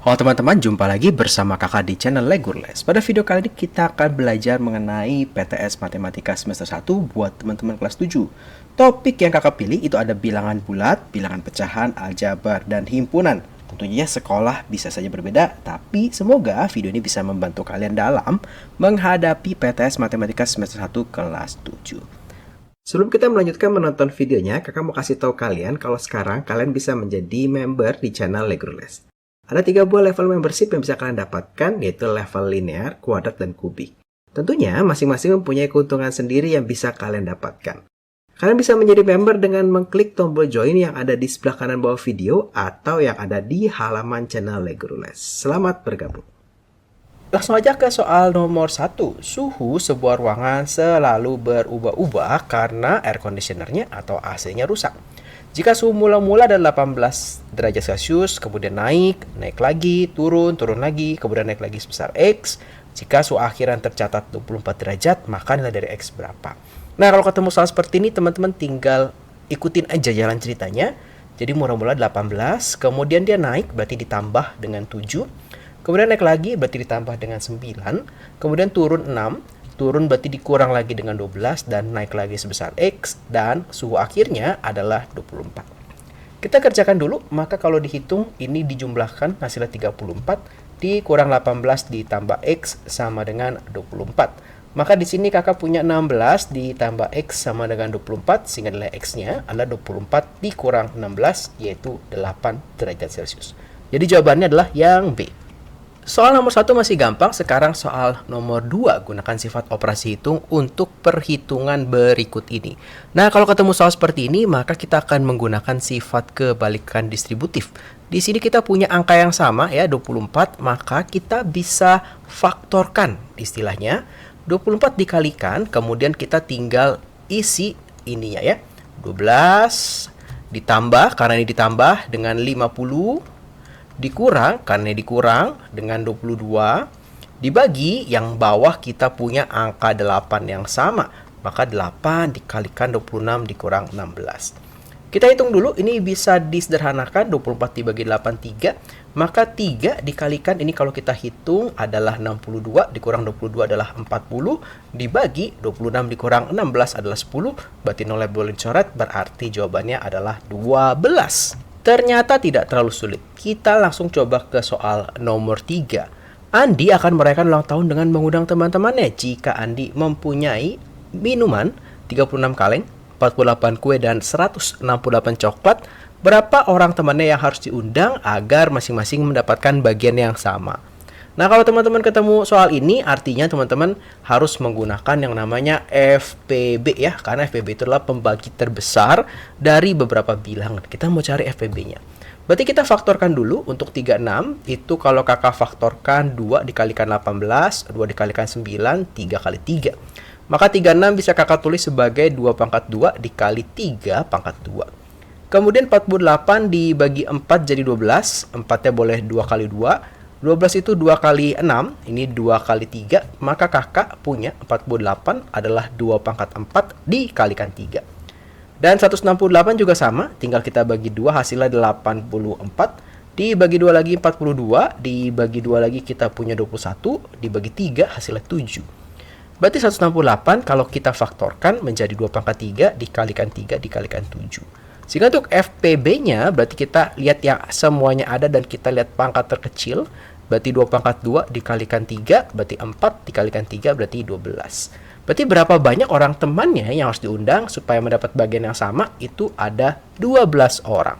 Halo teman-teman, jumpa lagi bersama kakak di channel Legurles. Pada video kali ini kita akan belajar mengenai PTS Matematika semester 1 buat teman-teman kelas 7. Topik yang kakak pilih itu ada bilangan bulat, bilangan pecahan, aljabar, dan himpunan. Tentunya sekolah bisa saja berbeda, tapi semoga video ini bisa membantu kalian dalam menghadapi PTS Matematika semester 1 kelas 7. Sebelum kita melanjutkan menonton videonya, kakak mau kasih tahu kalian kalau sekarang kalian bisa menjadi member di channel Legurles. Ada 3 buah level membership yang bisa kalian dapatkan, yaitu level linear, kuadrat, dan kubik. Tentunya masing-masing mempunyai keuntungan sendiri yang bisa kalian dapatkan. Kalian bisa menjadi member dengan mengklik tombol join yang ada di sebelah kanan bawah video atau yang ada di halaman channel Legurles. Selamat bergabung. Langsung aja ke soal nomor 1. Suhu sebuah ruangan selalu berubah-ubah karena air conditionernya atau AC-nya rusak. Jika suhu mula-mula adalah 18 derajat Celcius, kemudian naik lagi, turun lagi, kemudian naik lagi sebesar X. Jika suhu akhiran tercatat 24 derajat, maka nilai dari X berapa? Nah, kalau ketemu soal seperti ini, teman-teman tinggal ikutin aja jalan ceritanya. Jadi mula-mula 18, kemudian dia naik, berarti ditambah dengan 7. Kemudian naik lagi, berarti ditambah dengan 9. Kemudian turun 6. Turun berarti dikurang lagi dengan 12 dan naik lagi sebesar X, dan suhu akhirnya adalah 24. Kita kerjakan dulu, maka kalau dihitung ini dijumlahkan hasilnya 34 dikurang 18 ditambah X sama dengan 24. Maka di sini kakak punya 16 ditambah X sama dengan 24, sehingga nilai X-nya adalah 24 dikurang 16, yaitu 8 derajat Celcius. Jadi jawabannya adalah yang B. Soal nomor 1 masih gampang, sekarang soal nomor 2, gunakan sifat operasi hitung untuk perhitungan berikut ini. Nah, kalau ketemu soal seperti ini, maka kita akan menggunakan sifat kebalikan distributif. Di sini kita punya angka yang sama ya, 24, maka kita bisa faktorkan istilahnya. 24 dikalikan, kemudian kita tinggal isi ininya ya. 12 ditambah, karena ini ditambah dengan 50, dikurang, karena dikurang dengan 22, dibagi yang bawah kita punya angka 8 yang sama, maka 8 dikalikan 26 dikurang 16. Kita hitung dulu, ini bisa disederhanakan, 24 dibagi 8, 3, maka 3 dikalikan, ini kalau kita hitung adalah 62, dikurang 22 adalah 40, dibagi 26 dikurang 16 adalah 10, berarti nolnya boleh dicoret, berarti jawabannya adalah 12. Ternyata tidak terlalu sulit. Kita langsung coba ke soal nomor 3. Andi akan merayakan ulang tahun dengan mengundang teman-temannya. Jika Andi mempunyai minuman 36 kaleng, 48 kue, dan 168 coklat, berapa orang temannya yang harus diundang agar masing-masing mendapatkan bagian yang sama? Nah, kalau teman-teman ketemu soal ini, artinya teman-teman harus menggunakan yang namanya FPB ya, karena FPB itu adalah pembagi terbesar dari beberapa bilangan. Kita mau cari FPB-nya. Berarti kita faktorkan dulu untuk 36, itu kalau kakak faktorkan 2 dikalikan 18, 2 dikalikan 9, 3 kali 3. Maka 36 bisa kakak tulis sebagai 2 pangkat 2 dikali 3 pangkat 2. Kemudian 48 dibagi 4 jadi 12, 4-nya boleh 2 kali 2. 12 itu 2 kali 6, ini 2 kali 3, maka kakak punya 48 adalah 2 pangkat 4 dikalikan 3. Dan 168 juga sama, tinggal kita bagi 2, hasilnya 84, dibagi 2 lagi 42, dibagi 2 lagi kita punya 21, dibagi 3 hasilnya 7. Berarti 168 kalau kita faktorkan menjadi 2 pangkat 3 dikalikan 3 dikalikan 7. Sehingga untuk FPB-nya berarti kita lihat yang semuanya ada dan kita lihat pangkat terkecil. Berarti 2 pangkat 2 dikalikan 3, berarti 4 dikalikan 3, berarti 12. Berarti berapa banyak orang temannya yang harus diundang supaya mendapat bagian yang sama? Itu ada 12 orang.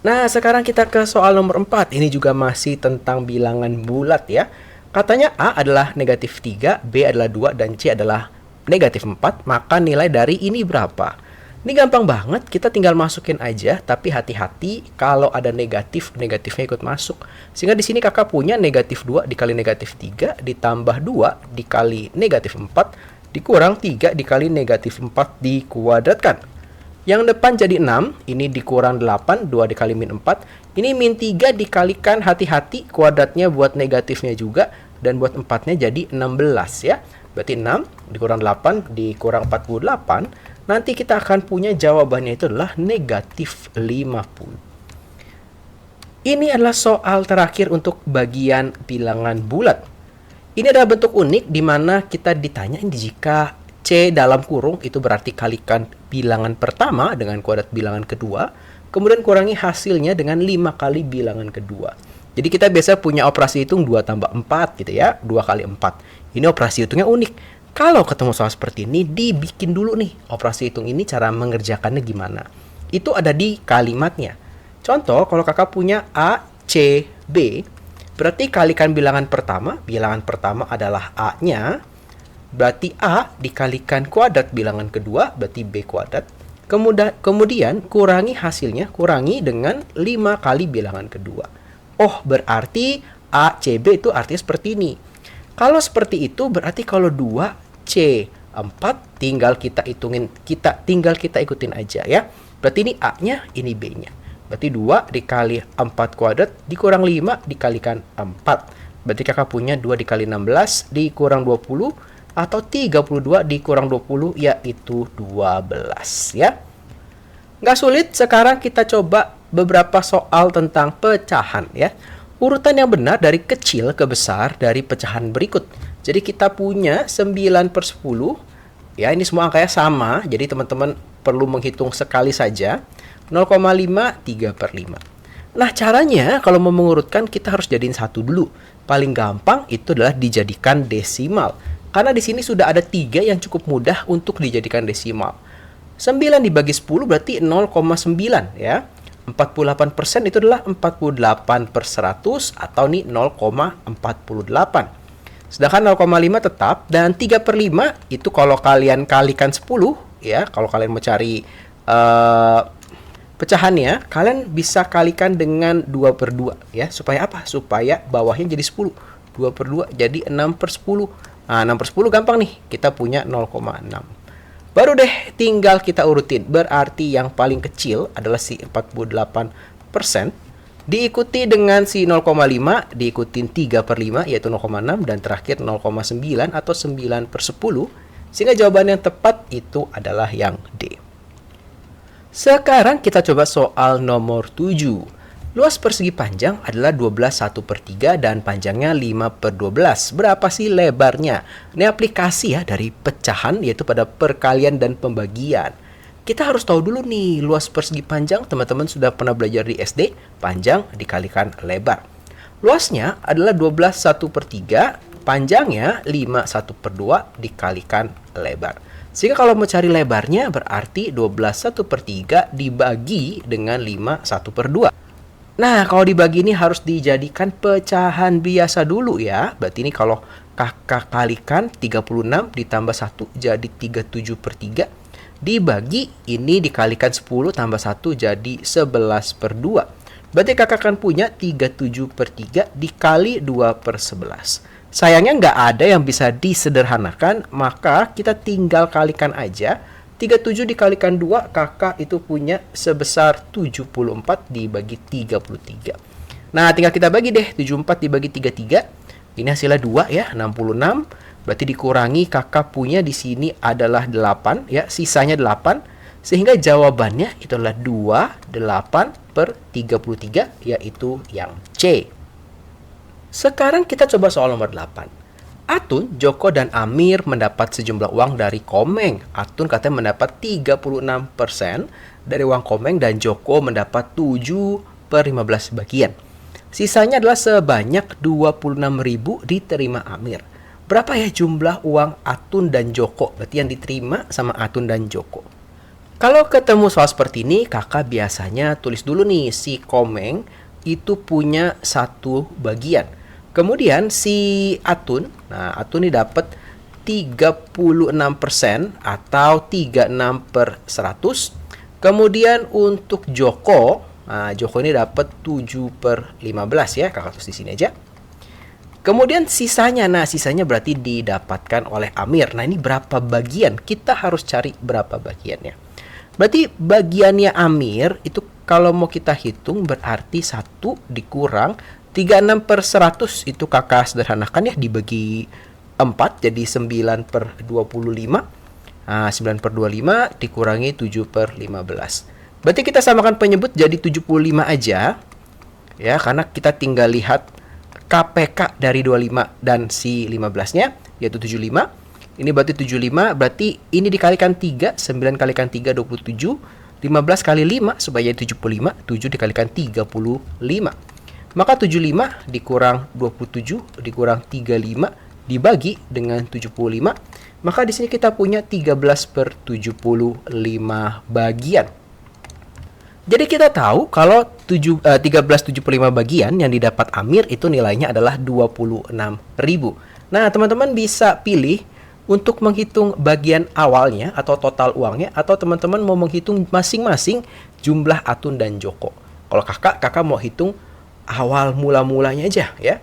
Nah, sekarang kita ke soal nomor 4. Ini juga masih tentang bilangan bulat ya. Katanya A adalah negatif 3, B adalah 2, dan C adalah negatif 4. Maka nilai dari ini berapa? Ini gampang banget, kita tinggal masukin aja, tapi hati-hati kalau ada negatif, negatifnya ikut masuk. Sehingga di sini kakak punya negatif 2 dikali negatif 3, ditambah 2 dikali negatif 4, dikurang 3 dikali negatif 4 dikuadratkan. Yang depan jadi 6, ini dikurang 8, 2 dikali min 4. Ini min 3 dikalikan, hati-hati, kuadratnya buat negatifnya juga, dan buat 4-nya jadi 16 ya. Berarti 6 dikurang 8 dikurang 48. Nanti kita akan punya jawabannya itu adalah negatif 50. Ini adalah soal terakhir untuk bagian bilangan bulat. Ini adalah bentuk unik di mana kita ditanya jika C dalam kurung itu berarti kalikan bilangan pertama dengan kuadrat bilangan kedua, kemudian kurangi hasilnya dengan 5 kali bilangan kedua. Jadi kita biasa punya operasi hitung 2 tambah 4 gitu ya, 2 kali 4. Ini operasi hitungnya unik. Kalau ketemu soal seperti ini, dibikin dulu nih operasi hitung ini cara mengerjakannya gimana. Itu ada di kalimatnya. Contoh, kalau kakak punya A, C, B, berarti kalikan bilangan pertama adalah A-nya, berarti A dikalikan kuadrat bilangan kedua, berarti B kuadrat. Kemudian kurangi hasilnya, kurangi dengan 5 kali bilangan kedua. Oh, berarti A, C, B itu artinya seperti ini. Kalau seperti itu, berarti kalau 2C, 4, tinggal kita ikutin aja ya. Berarti ini A-nya, ini B-nya. Berarti 2 dikali 4 kuadrat dikurang 5 dikalikan 4. Berarti kakak punya 2 dikali 16 dikurang 20 atau 32 dikurang 20 yaitu 12 ya. Nggak sulit, sekarang kita coba beberapa soal tentang pecahan ya. Urutan yang benar dari kecil ke besar dari pecahan berikut. Jadi kita punya 9/10. Ya, ini semua angkanya sama. Jadi teman-teman perlu menghitung sekali saja. 0,5, 3/5. Nah, caranya kalau mau mengurutkan kita harus jadiin satu dulu. Paling gampang itu adalah dijadikan desimal. Karena di sini sudah ada 3 yang cukup mudah untuk dijadikan desimal. 9 dibagi 10 berarti 0,9 ya. 48% itu adalah 48/100 atau nih 0,48. Sedangkan 0,5 tetap dan 3/5 itu kalau kalian kalikan 10 ya, kalau kalian mau cari pecahannya, kalian bisa kalikan dengan 2/2 ya. Supaya apa? Supaya bawahnya jadi 10. 2/2 jadi 6/10. Nah, 6/10 gampang nih. Kita punya 0,6. Baru deh tinggal kita urutin. Berarti yang paling kecil adalah si 48%. Diikuti dengan si 0,5, diikutin 3/5 yaitu 0,6 dan terakhir 0,9 atau 9/10. Sehingga jawaban yang tepat itu adalah yang D. Sekarang kita coba soal nomor 7. Luas persegi panjang adalah 12 1/3 dan panjangnya 5/12. Berapa sih lebarnya? Ini aplikasi ya dari pecahan yaitu pada perkalian dan pembagian. Kita harus tahu dulu nih luas persegi panjang, teman-teman sudah pernah belajar di SD, panjang dikalikan lebar. Luasnya adalah 12 1/3, panjangnya 5 1/2 dikalikan lebar. Sehingga kalau mau cari lebarnya berarti 12 1/3 dibagi dengan 5 1/2. Nah, kalau dibagi ini harus dijadikan pecahan biasa dulu ya. Berarti ini kalau kakak kalikan 36 ditambah 1 jadi 37/3. Dibagi ini dikalikan 10 tambah 1 jadi 11/2. Berarti kakak akan punya 37/3 dikali 2/11. Sayangnya nggak ada yang bisa disederhanakan, maka kita tinggal kalikan aja. 37 dikalikan 2, kakak itu punya sebesar 74 dibagi 33. Nah, tinggal kita bagi deh, 74 dibagi 33. Ini hasilnya 2 ya, 66. Berarti dikurangi kakak punya di sini adalah 8 ya, sisanya 8. Sehingga jawabannya itu adalah 28/33 yaitu yang C. Sekarang kita coba soal nomor 8. Atun, Joko, dan Amir mendapat sejumlah uang dari Komeng. Atun katanya mendapat 36% dari uang Komeng dan Joko mendapat 7/15 bagian. Sisanya adalah sebanyak 26.000 diterima Amir. Berapa ya jumlah uang Atun dan Joko? Berarti yang diterima sama Atun dan Joko. Kalau ketemu soal seperti ini, kakak biasanya tulis dulu nih si Komeng itu punya 1 bagian. Kemudian si Atun, nah Atun ini dapat 36% atau 36/100. Kemudian untuk Joko, nah Joko ini dapat 7/15 ya, kakak tulis di sini aja. Kemudian sisanya, nah sisanya berarti didapatkan oleh Amir. Nah ini berapa bagian? Kita harus cari berapa bagiannya. Berarti bagiannya Amir itu kalau mau kita hitung berarti 1 dikurang 36/100 itu kakak sederhanakan ya, dibagi 4 jadi 9/25. Nah, 9/25 dikurangi 7/15. Berarti kita samakan penyebut jadi 75 aja. Ya, karena kita tinggal lihat KPK dari 25 dan si 15-nya, yaitu 75. Ini berarti 75, berarti ini dikalikan 3, 9 kalikan 3, 27. 15 kali 5 supaya 75, 7 dikalikan 35. Maka 75 dikurang 27 dikurang 35 dibagi dengan 75. Maka di sini kita punya 13/75 bagian. Jadi kita tahu kalau 13/75 bagian yang didapat Amir itu nilainya adalah 26.000. Nah, teman-teman bisa pilih untuk menghitung bagian awalnya atau total uangnya, atau teman-teman mau menghitung masing-masing jumlah Atun dan Joko. Kalau kakak mau hitung awal mula-mulanya aja ya.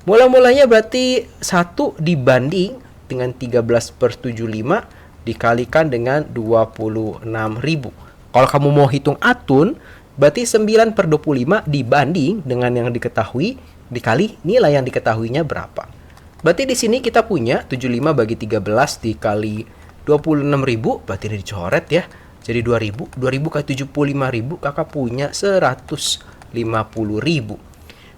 Mula-mulanya berarti 1 dibanding dengan 13/75 dikalikan dengan 26.000. Kalau kamu mau hitung Atun, berarti 9/25 dibanding dengan yang diketahui dikali nilai yang diketahuinya berapa. Berarti di sini kita punya 75 bagi 13 dikali 26.000, berarti ini dicoret ya. Jadi 2.000 kali 75.000, kakak punya 150.000.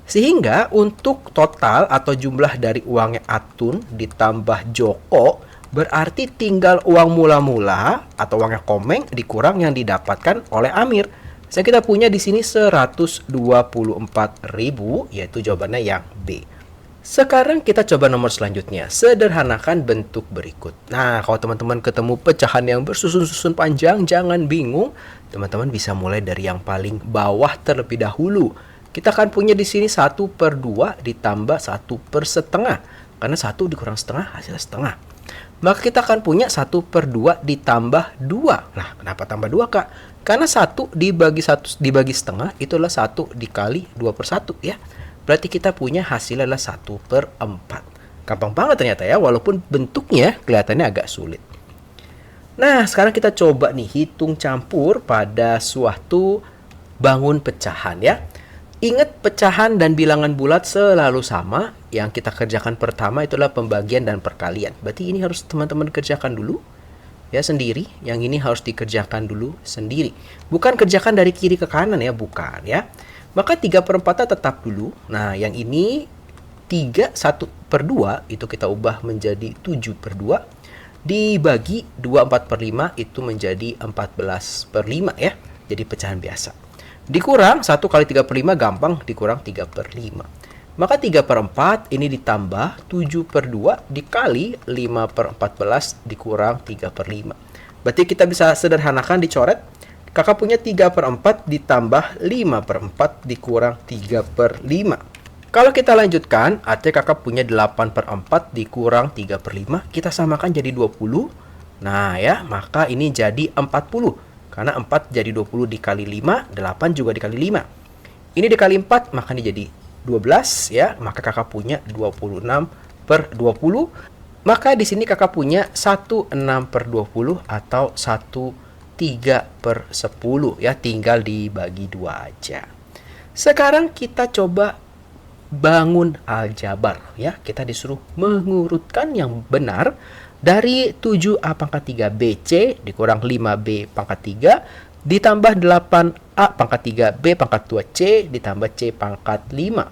Sehingga untuk total atau jumlah dari uangnya Atun ditambah Joko, berarti tinggal uang mula-mula atau uangnya Komeng dikurang yang didapatkan oleh Amir. Saya kita punya di sini 124.000, yaitu jawabannya yang B. Sekarang kita coba nomor selanjutnya. Sederhanakan bentuk berikut. Nah, kalau teman-teman ketemu pecahan yang bersusun-susun panjang, jangan bingung. Teman-teman bisa mulai dari yang paling bawah terlebih dahulu. Kita akan punya di sini 1/2 ditambah 1/1/2. Karena 1 dikurang setengah, hasilnya setengah. Maka kita akan punya 1/2 ditambah 2. Nah, kenapa tambah 2, Kak? Karena 1 dibagi setengah, itulah 1 dikali 2/1 ya. Berarti kita punya hasilnya adalah 1/4. Gampang banget ternyata ya, walaupun bentuknya kelihatannya agak sulit. Nah, sekarang kita coba nih hitung campur pada suatu bangun pecahan ya. Ingat, pecahan dan bilangan bulat selalu sama. Yang kita kerjakan pertama itulah pembagian dan perkalian. Berarti ini harus teman-teman kerjakan dulu ya sendiri. Yang ini harus dikerjakan dulu sendiri. Bukan kerjakan dari kiri ke kanan ya, bukan ya. Maka 3/4 tetap dulu. Nah, yang ini 3 1/2 itu kita ubah menjadi 7/2. Dibagi 2/4/5 itu menjadi 14/5 ya. Jadi pecahan biasa. Dikurang 1 kali 3/5 gampang, dikurang 3/5. Maka 3/4 ini ditambah 7/2 dikali 5/14 dikurang 3/5. Berarti kita bisa sederhanakan dicoret. Kakak punya 3/4 ditambah 5/4 dikurang 3/5. Kalau kita lanjutkan, artinya kakak punya 8/4 dikurang 3/5. Kita samakan jadi 20. Nah ya, maka ini jadi 40. Karena 4 jadi 20 dikali 5, 8 juga dikali 5. Ini dikali 4, maka ini jadi 12 ya. Maka kakak punya 26/20. Maka di sini kakak punya 16/20 atau 3/10 ya, tinggal dibagi 2 aja. Sekarang kita coba bangun aljabar ya. Kita disuruh mengurutkan yang benar dari 7A pangkat 3 BC dikurang 5B pangkat 3 ditambah 8A pangkat 3 B pangkat 2 C ditambah C pangkat 5.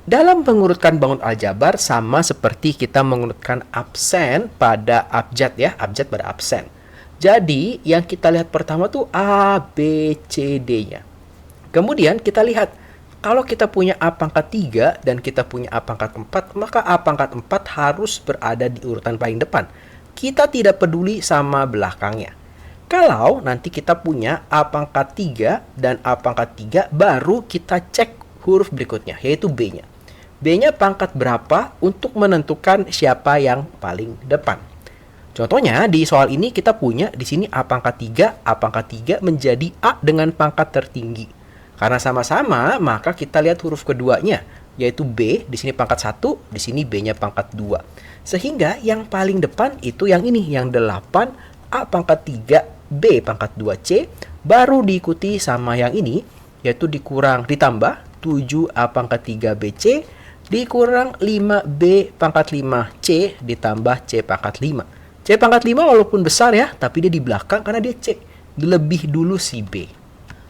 Dalam mengurutkan bangun aljabar sama seperti kita mengurutkan absen pada abjad ya, abjad pada absen. Jadi, yang kita lihat pertama tuh A, B, C, D-nya. Kemudian kita lihat, kalau kita punya A pangkat 3 dan kita punya A pangkat 4, maka A pangkat 4 harus berada di urutan paling depan. Kita tidak peduli sama belakangnya. Kalau nanti kita punya A pangkat 3 dan A pangkat 3, baru kita cek huruf berikutnya, yaitu B-nya. B-nya pangkat berapa untuk menentukan siapa yang paling depan. Contohnya di soal ini kita punya di sini A pangkat 3 menjadi A dengan pangkat tertinggi. Karena sama-sama, maka kita lihat huruf keduanya, yaitu B, di sini pangkat 1, di sini B-nya pangkat 2. Sehingga yang paling depan itu yang ini, yang 8 A pangkat 3 B pangkat 2C, baru diikuti sama yang ini, yaitu ditambah 7A pangkat 3 BC dikurang 5B pangkat 5C ditambah C pangkat 5. C pangkat 5 walaupun besar ya, tapi dia di belakang karena dia C. Lebih dulu si B.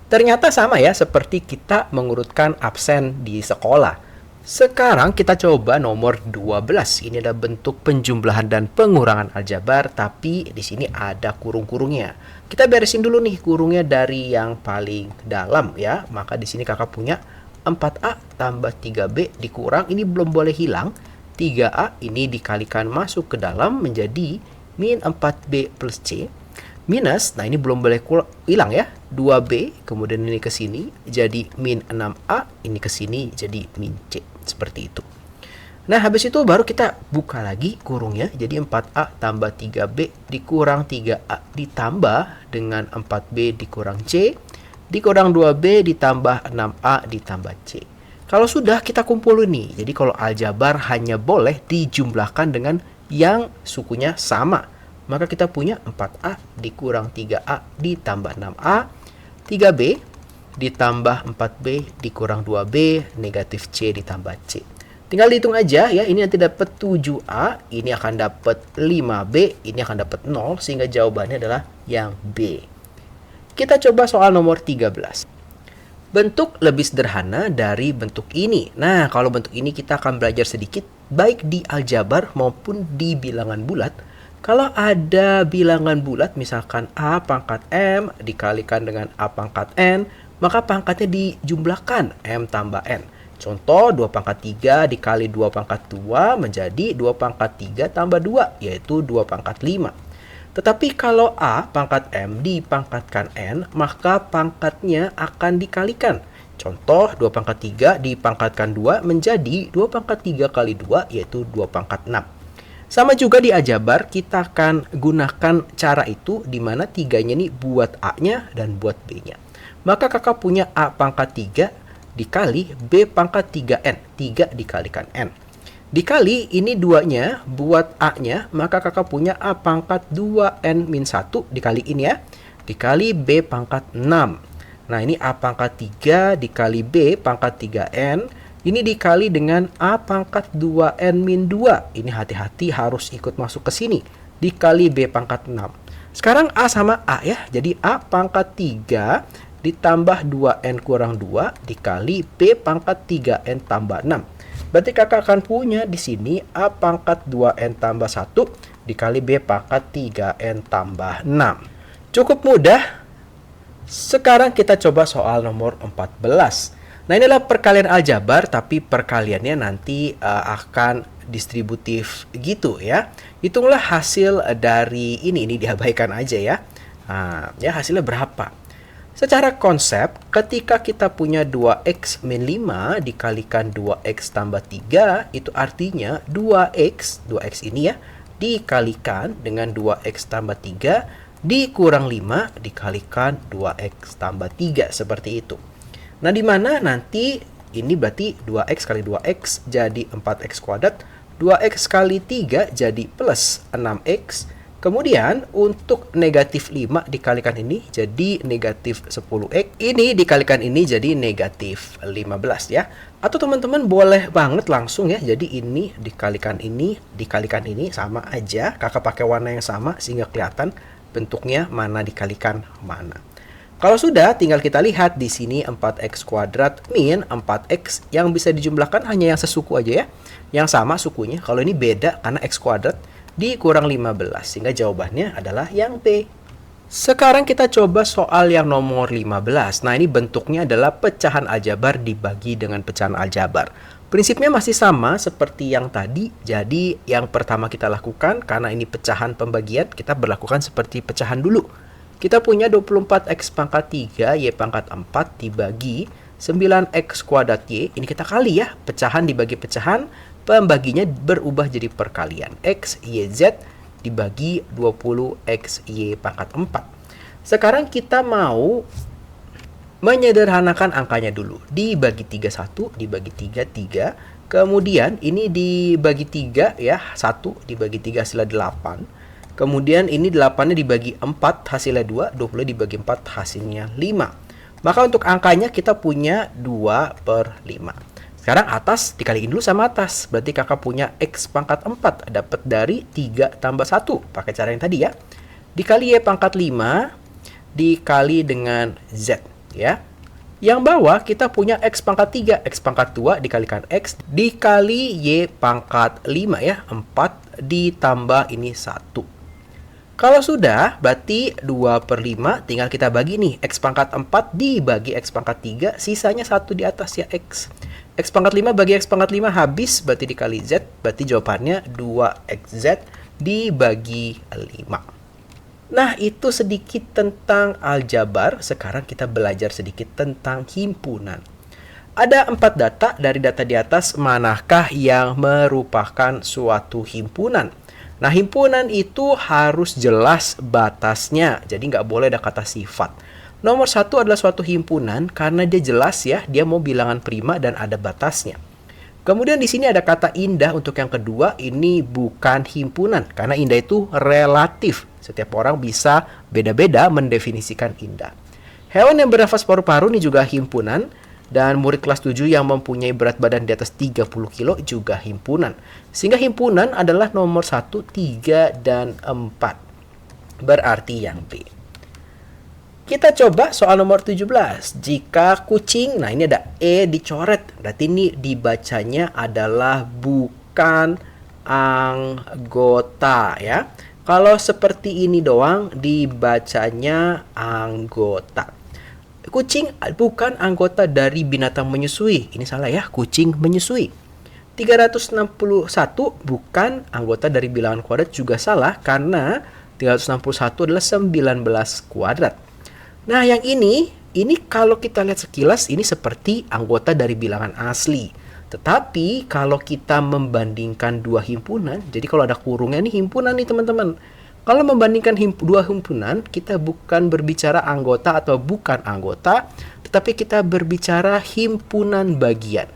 Ternyata sama ya seperti kita mengurutkan absen di sekolah. Sekarang kita coba nomor 12. Ini adalah bentuk penjumlahan dan pengurangan aljabar, tapi di sini ada kurung-kurungnya. Kita beresin dulu nih kurungnya dari yang paling dalam ya. Maka di sini kakak punya 4A tambah 3B dikurang, ini belum boleh hilang. 3A ini dikalikan masuk ke dalam menjadi min 4B plus C. Minus, nah ini belum boleh hilang ya, 2B, kemudian ini ke sini, jadi min 6A, ini ke sini, jadi min C, seperti itu. Nah, habis itu baru kita buka lagi kurungnya, jadi 4A tambah 3B dikurang 3A ditambah dengan 4B dikurang C, dikurang 2B ditambah 6A ditambah C. Kalau sudah, kita kumpulin nih, jadi kalau aljabar hanya boleh dijumlahkan dengan yang sukunya sama. Maka kita punya 4A dikurang 3A ditambah 6A, 3B ditambah 4B dikurang 2B, negatif C ditambah C. Tinggal dihitung aja ya, ini nanti dapat 7A, ini akan dapat 5B, ini akan dapat 0, sehingga jawabannya adalah yang B. Kita coba soal nomor 13. Bentuk lebih sederhana dari bentuk ini. Nah, kalau bentuk ini kita akan belajar sedikit, baik di aljabar maupun di bilangan bulat. Kalau ada bilangan bulat, misalkan A pangkat M dikalikan dengan A pangkat N, maka pangkatnya dijumlahkan, M tambah N. Contoh, 2 pangkat 3 dikali 2 pangkat 2 menjadi 2 pangkat 3 tambah 2, yaitu 2 pangkat 5. Tetapi kalau A pangkat M dipangkatkan N, maka pangkatnya akan dikalikan. Contoh, 2 pangkat 3 dipangkatkan 2 menjadi 2 pangkat 3 kali 2, yaitu 2 pangkat 6. Sama juga di aljabar, kita akan gunakan cara itu di mana 3-nya ini buat A-nya dan buat B-nya. Maka kakak punya A pangkat 3 dikali B pangkat 3N. 3 dikalikan N. Dikali ini 2-nya buat A-nya, maka kakak punya A pangkat 2N min 1 dikali ini ya. Dikali B pangkat 6. Nah, ini A pangkat 3 dikali B pangkat 3N. Ini dikali dengan A pangkat 2N min 2. Ini hati-hati harus ikut masuk ke sini. Dikali B pangkat 6. Sekarang A sama A ya. Jadi A pangkat 3 ditambah 2N kurang 2 dikali B pangkat 3N tambah 6. Berarti kakak akan punya di sini A pangkat 2N tambah 1 dikali B pangkat 3N tambah 6. Cukup mudah. Sekarang kita coba soal nomor 14. Nah, ini adalah perkalian aljabar, tapi perkaliannya nanti akan distributif gitu ya. Hitunglah hasil dari ini diabaikan aja ya. Nah, ya hasilnya berapa? Secara konsep, ketika kita punya 2x min 5 dikalikan 2x tambah 3, itu artinya 2x ini ya, dikalikan dengan 2x tambah 3, dikurang 5 dikalikan 2x tambah 3, seperti itu. Nah, di mana nanti ini berarti 2x kali 2x jadi 4x kuadrat, 2x kali 3 jadi plus 6x. Kemudian untuk negatif 5 dikalikan ini jadi negatif 10x. Ini dikalikan ini jadi negatif 15 ya. Atau teman-teman boleh banget langsung ya. Jadi ini dikalikan ini sama aja. Kakak pakai warna yang sama sehingga kelihatan bentuknya mana dikalikan mana. Kalau sudah, tinggal kita lihat di sini 4x kuadrat min 4x yang bisa dijumlahkan hanya yang sesuku aja ya. Yang sama sukunya. Kalau ini beda karena x kuadrat dikurang 15. Sehingga jawabannya adalah yang B. Sekarang kita coba soal yang nomor 15. Nah, ini bentuknya adalah pecahan aljabar dibagi dengan pecahan aljabar. Prinsipnya masih sama seperti yang tadi. Jadi, yang pertama kita lakukan, karena ini pecahan pembagian, kita berlakukan seperti pecahan dulu. Kita punya 24x pangkat 3 Y pangkat 4 dibagi 9x kuadrat Y. Ini kita kali ya. Pecahan dibagi pecahan. Pembaginya berubah jadi perkalian. X, Y, Z dibagi 20x Y pangkat 4. Sekarang kita mau menyederhanakan angkanya dulu. Dibagi 3, 1. Dibagi 3, 3. Kemudian ini dibagi 3 ya. 1 dibagi 3 hasilnya 8. Kemudian ini 8-nya dibagi 4 hasilnya 2, 20 dibagi 4 hasilnya 5. Maka untuk angkanya kita punya 2/5. Sekarang atas dikaliin dulu sama atas. Berarti kakak punya X pangkat 4. Dapat dari 3 tambah 1. Pakai cara yang tadi ya. Dikali Y pangkat 5 dikali dengan Z. ya. Yang bawah kita punya X pangkat 3, X pangkat 2 dikalikan X dikali Y pangkat 5 ya, 4 ditambah ini 1. Kalau sudah, berarti 2/5 tinggal kita bagi nih. X pangkat 4 dibagi X pangkat 3, sisanya 1 di atas ya X. X pangkat 5 bagi X pangkat 5 habis, berarti dikali Z, berarti jawabannya 2XZ dibagi 5. Nah, itu sedikit tentang aljabar. Sekarang kita belajar sedikit tentang himpunan. Ada 4 data. Dari data di atas, manakah yang merupakan suatu himpunan? Nah, himpunan itu harus jelas batasnya. Jadi nggak boleh ada kata sifat. Nomor 1 adalah suatu himpunan karena dia jelas ya, dia mau bilangan prima dan ada batasnya. Kemudian di sini ada kata indah untuk yang kedua, ini bukan himpunan karena indah itu relatif. Setiap orang bisa beda-beda mendefinisikan indah. Hewan yang bernafas paru-paru ini juga himpunan. Dan murid kelas 7 yang mempunyai berat badan di atas 30 kilo juga himpunan. Sehingga himpunan adalah nomor 1, 3, dan 4. Berarti yang B. Kita coba soal nomor 17. Jika kucing, nah ini ada E dicoret. Berarti ini dibacanya adalah bukan anggota ya. Kalau seperti ini doang dibacanya anggota. Kucing bukan anggota dari binatang menyusui. Ini salah ya, kucing menyusui. 361 bukan anggota dari bilangan kuadrat juga salah karena 361 adalah 19 kuadrat. Nah, yang ini kalau kita lihat sekilas ini seperti anggota dari bilangan asli. Tetapi kalau kita membandingkan dua himpunan, jadi kalau ada kurungnya nih himpunan nih teman-teman. Kalau membandingkan dua himpunan, kita bukan berbicara anggota atau bukan anggota, tetapi kita berbicara himpunan bagian.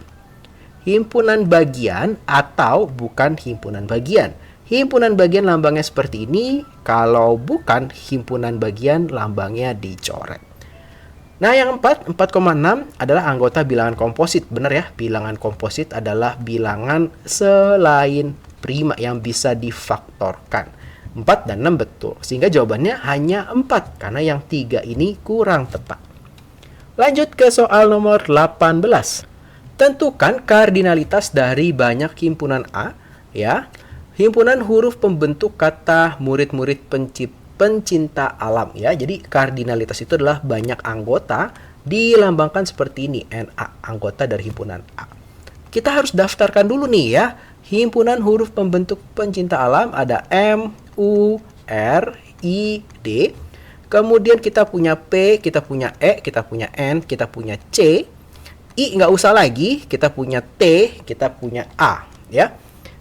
Himpunan bagian atau bukan himpunan bagian. Himpunan bagian lambangnya seperti ini, kalau bukan himpunan bagian lambangnya dicoret. Nah, yang 4,6 adalah anggota bilangan komposit. Benar ya, bilangan komposit adalah bilangan selain prima yang bisa difaktorkan. 4 dan 6 betul. Sehingga jawabannya hanya 4 karena yang 3 ini kurang tepat. Lanjut ke soal nomor 18. Tentukan kardinalitas dari banyak himpunan A ya. Himpunan huruf pembentuk kata murid-murid pencinta alam ya. Jadi kardinalitas itu adalah banyak anggota dilambangkan seperti ini, NA, anggota dari himpunan A. Kita harus daftarkan dulu nih ya. Himpunan huruf pembentuk pencinta alam ada M, U, R, I, D. Kemudian kita punya P, kita punya E, kita punya N, kita punya C. I nggak usah lagi, kita punya T, kita punya A. Ya.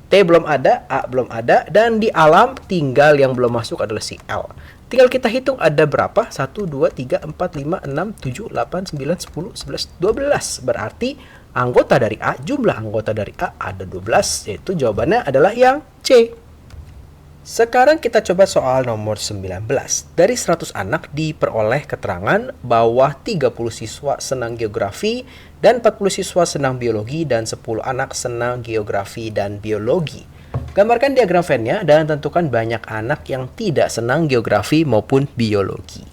T belum ada, A belum ada. Dan di alam tinggal yang belum masuk adalah si L. Tinggal kita hitung ada berapa? 1, 2, 3, 4, 5, 6, 7, 8, 9, 10, 11, 12. Berarti anggota dari A, jumlah anggota dari A ada 12. Yaitu jawabannya adalah yang C. Sekarang kita coba soal nomor 19. Dari 100 anak diperoleh keterangan bahwa 30 siswa senang geografi dan 40 siswa senang biologi dan 10 anak senang geografi dan biologi. Gambarkan diagram Venn-nya dan tentukan banyak anak yang tidak senang geografi maupun biologi.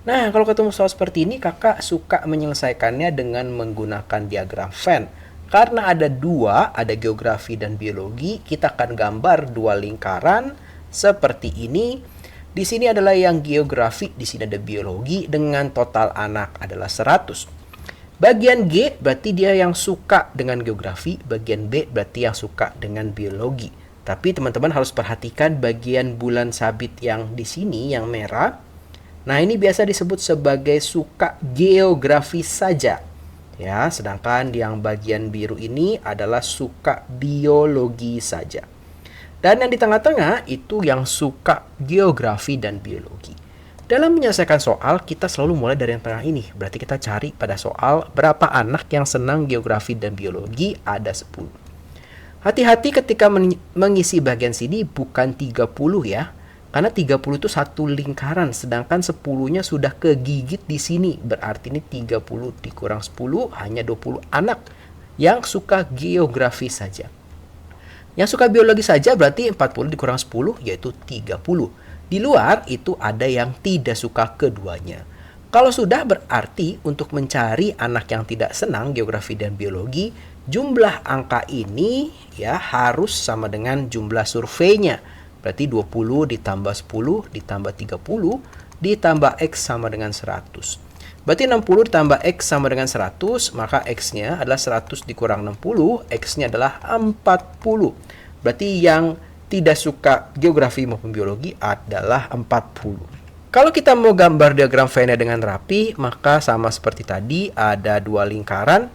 Nah, kalau ketemu soal seperti ini, kakak suka menyelesaikannya dengan menggunakan diagram Venn. Karena ada dua, ada geografi dan biologi, kita akan gambar dua lingkaran seperti ini. Di sini adalah yang geografi, di sini ada biologi dengan total anak adalah 100. Bagian G berarti dia yang suka dengan geografi, bagian B berarti yang suka dengan biologi. Tapi teman-teman harus perhatikan bagian bulan sabit yang di sini yang merah. Nah, ini biasa disebut sebagai suka geografi saja. Ya, sedangkan yang bagian biru ini adalah suka biologi saja. Dan yang di tengah-tengah itu yang suka geografi dan biologi. Dalam menyelesaikan soal, kita selalu mulai dari yang tengah ini. Berarti kita cari pada soal berapa anak yang senang geografi dan biologi, ada 10. Hati-hati ketika mengisi bagian sini bukan 30 ya. Karena 30 itu satu lingkaran, sedangkan 10-nya sudah kegigit di sini. Berarti ini 30 dikurang 10, hanya 20 anak yang suka geografi saja. Yang suka biologi saja berarti 40 dikurang 10 yaitu 30. Di luar itu ada yang tidak suka keduanya. Kalau sudah, berarti untuk mencari anak yang tidak senang geografi dan biologi, jumlah angka ini ya harus sama dengan jumlah surveinya. Berarti 20 ditambah 10 ditambah 30 ditambah X sama dengan 100. Berarti 60 ditambah X sama dengan 100, maka X-nya adalah 100 dikurang 60, X-nya adalah 40. Berarti yang tidak suka geografi maupun biologi adalah 40. Kalau kita mau gambar diagram Venn dengan rapi, maka sama seperti tadi, ada dua lingkaran,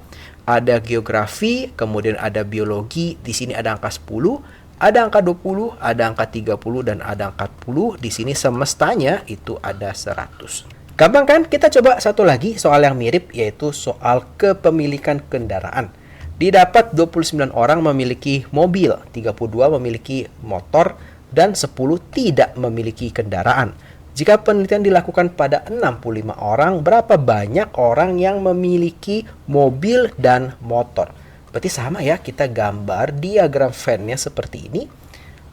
ada geografi, kemudian ada biologi. Di sini ada angka 10, ada angka 20, ada angka 30, dan ada angka 40. Di sini semestanya itu ada 100. Gampang kan? Kita coba satu lagi soal yang mirip, yaitu soal kepemilikan kendaraan. Didapat 29 orang memiliki mobil, 32 memiliki motor, dan 10 tidak memiliki kendaraan. Jika penelitian dilakukan pada 65 orang, berapa banyak orang yang memiliki mobil dan motor? Berarti sama ya, kita gambar diagram Venn-nya seperti ini.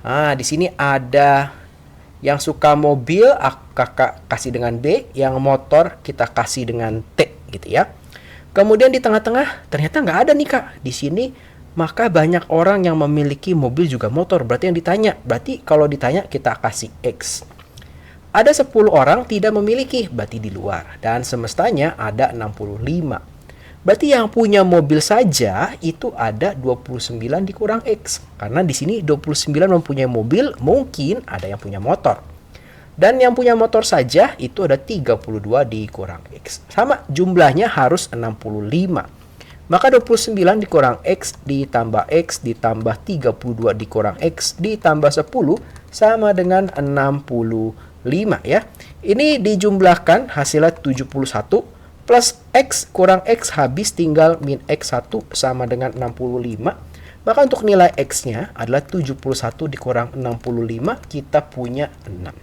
Nah, di sini ada yang suka mobil, kakak kasih dengan B, yang motor kita kasih dengan T, gitu ya. Kemudian di tengah-tengah ternyata nggak ada nih kak di sini, maka banyak orang yang memiliki mobil juga motor. Berarti yang ditanya, berarti kalau ditanya kita kasih X. Ada 10 orang tidak memiliki, berarti di luar. Dan semestanya ada 65. Berarti yang punya mobil saja itu ada 29 dikurang X. Karena di sini 29 mempunyai mobil, mungkin ada yang punya motor. Dan yang punya motor saja itu ada 32 dikurang X. Sama, jumlahnya harus 65. Maka 29 dikurang X ditambah X ditambah 32 dikurang X ditambah 10 sama dengan 65 ya. Ini dijumlahkan hasilnya 71 plus X kurang X habis tinggal min X1 sama dengan 65. Maka untuk nilai X-nya adalah 71 dikurang 65, kita punya 6.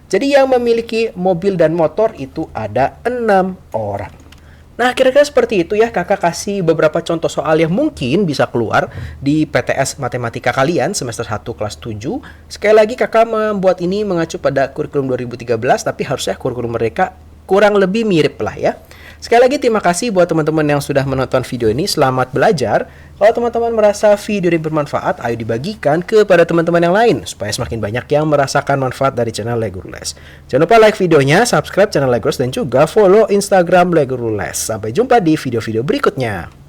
Jadi yang memiliki mobil dan motor itu ada 6 orang. Nah, kira-kira seperti itu ya, kakak kasih beberapa contoh soal yang mungkin bisa keluar di PTS Matematika kalian semester 1 kelas 7. Sekali lagi kakak membuat ini mengacu pada kurikulum 2013, tapi harusnya kurikulum mereka kurang lebih mirip lah ya. Sekali lagi terima kasih buat teman-teman yang sudah menonton video ini. Selamat belajar. Kalau teman-teman merasa video ini bermanfaat, ayo dibagikan kepada teman-teman yang lain supaya semakin banyak yang merasakan manfaat dari channel Legules. Jangan lupa like videonya, subscribe channel Legules, dan juga follow Instagram Legules. Sampai jumpa di video-video berikutnya.